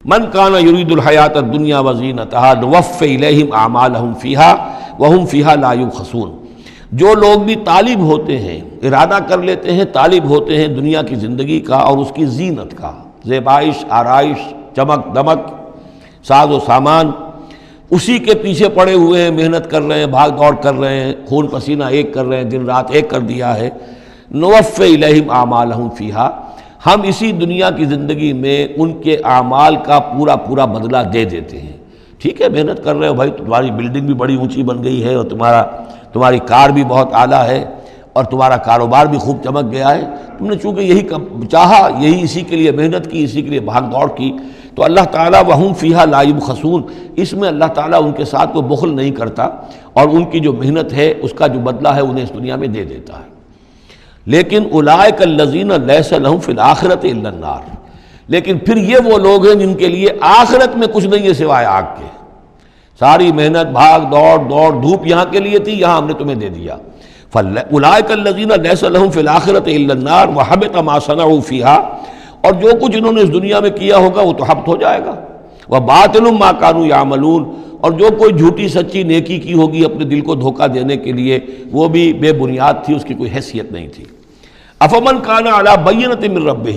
من کان یرید الحیات الدنیا وزینتہا نوفی الیہم اعمالہم فیہا وہم فیہا لا یبخسون۔ جو لوگ بھی طالب ہوتے ہیں، ارادہ کر لیتے ہیں، طالب ہوتے ہیں دنیا کی زندگی کا اور اس کی زینت کا، زیبائش، آرائش، چمک دمک، ساز و سامان، اسی کے پیچھے پڑے ہوئے ہیں، محنت کر رہے ہیں، بھاگ دوڑ کر رہے ہیں، خون پسینہ ایک کر رہے ہیں، دن رات ایک کر دیا ہے، نوفی الیہم اعمالہم فیہا، ہم اسی دنیا کی زندگی میں ان کے اعمال کا پورا پورا بدلہ دے دیتے ہیں۔ ٹھیک ہے، محنت کر رہے ہو بھائی، تمہاری بلڈنگ بھی بڑی اونچی بن گئی ہے اور تمہاری کار بھی بہت اعلیٰ ہے اور تمہارا کاروبار بھی خوب چمک گیا ہے، تم نے چونکہ یہی چاہا، یہی اسی کے لیے محنت کی، اسی کے لیے بھاگ دوڑ کی، تو اللہ تعالیٰ وہم فیہا لا یبخسون، اس میں اللہ تعالیٰ ان کے ساتھ کوئی بخل نہیں کرتا اور ان کی جو محنت ہے اس کا جو بدلہ ہے انہیں اس دنیا میں دے دیتا ہے۔ لیکن اولئک الذین لیس لہم فی الآخرۃ الا النار، لیکن پھر یہ وہ لوگ ہیں جن کے لیے آخرت میں کچھ نہیں ہے سوائے آگ کے، ساری محنت بھاگ دوڑ دھوپ یہاں کے لیے تھی، یہاں ہم نے تمہیں دے دیا۔ اولئک الذین لیس لہم فی الآخرۃ الا النار وحبط ما صنعوا فیہا، اور جو کچھ انہوں نے اس دنیا میں کیا ہوگا وہ تو حبط ہو جائے گا، وباطل ما کانوا یعملون، اور جو کوئی جھوٹی سچی نیکی کی ہوگی اپنے دل کو دھوکہ دینے کے لیے وہ بھی بے بنیاد تھی، اس کی کوئی حیثیت نہیں تھی۔ افمن کان علی بینۃ من ربہ،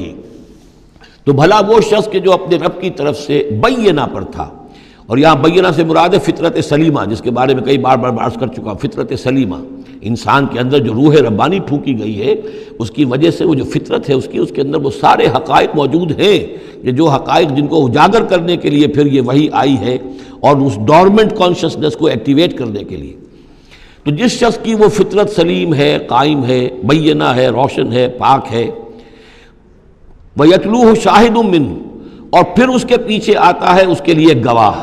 تو بھلا وہ شخص کہ جو اپنے رب کی طرف سے بینہ پر تھا، اور یہاں بینہ سے مراد ہے فطرت سلیمہ، جس کے بارے میں کئی بار عرض کر چکا ہوں، فطرت سلیمہ، انسان کے اندر جو روح ربانی پھونکی گئی ہے اس کی وجہ سے وہ جو فطرت ہے اس کے اندر وہ سارے حقائق موجود ہیں، یہ جو حقائق جن کو اجاگر کرنے کے لیے پھر یہ وحی آئی ہے اور اس ڈورمنٹ کانشسنس کو ایکٹیویٹ کرنے کے لیے۔ تو جس شخص کی وہ فطرت سلیم ہے، قائم ہے، بینہ ہے، روشن ہے، پاک ہے، وَيَتْلُوهُ شَاهِدٌ مِّنْهُ، اور پھر اس کے پیچھے آتا ہے اس کے لیے گواہ،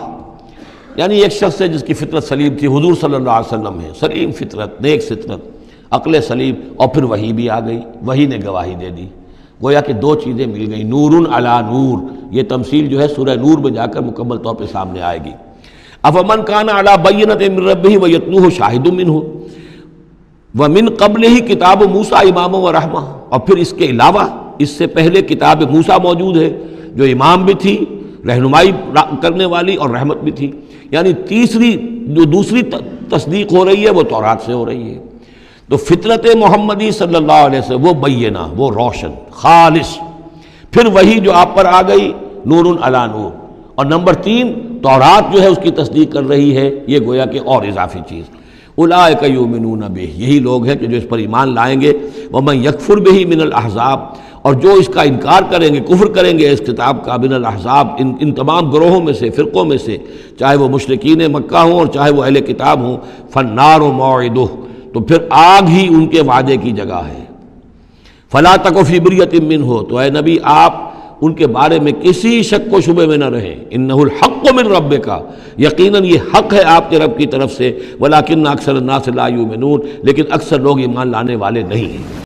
یعنی ایک شخص ہے جس کی فطرت سلیم تھی، حضور صلی اللہ علیہ وسلم ہے، سلیم فطرت، نیک فطرت، عقل سلیم، اور پھر وحی بھی آ گئی، وحی نے گواہی دے دی، گویا کہ دو چیزیں مل گئی، نور علی نور، یہ تمثیل جو ہے سورہ نور میں جا کر مکمل طور پہ سامنے آئے گی۔ افمن کان علی بینۃ من ربہ ویتلوہ شاہد منہ ومن قبلہ کتاب موسیٰ اماما ورحمہ، اور پھر اس کے علاوہ اس سے پہلے کتاب موسیٰ موجود ہے جو امام بھی تھی، رہنمائی کرنے والی، اور رحمت بھی تھی، یعنی دوسری تصدیق ہو رہی ہے وہ تورات سے ہو رہی ہے۔ تو فطرت محمدی صلی اللہ علیہ وسلم وہ بینہ، وہ روشن خالص، پھر وہی جو آپ پر آ گئی نور علی نور، اور نمبر 3 تورات جو ہے اس کی تصدیق کر رہی ہے، یہ گویا کہ اور اضافی چیز۔ اولئک یؤمنون بہ، یہی لوگ ہیں کہ جو اس پر ایمان لائیں گے، ومن یکفر بہ من الاحزاب، اور جو اس کا انکار کریں گے، کفر کریں گے اس کتاب کا، من الاحزاب، ان تمام گروہوں میں سے، فرقوں میں سے، چاہے وہ مشرکین مکہ ہوں اور چاہے وہ اہل کتاب ہوں، فالنار موعدہ، تو پھر آگ ہی ان کے وعدے کی جگہ ہے۔ فلا تک فی مریۃ منہ، تو اے نبی آپ ان کے بارے میں کسی شک و شبے میں نہ رہیں، انہ الحق من ربک، یقیناً یہ حق ہے آپ کے رب کی طرف سے، ولکن اکثر الناس لا یؤمنون، لیکن اکثر لوگ ایمان لانے والے نہیں ہیں۔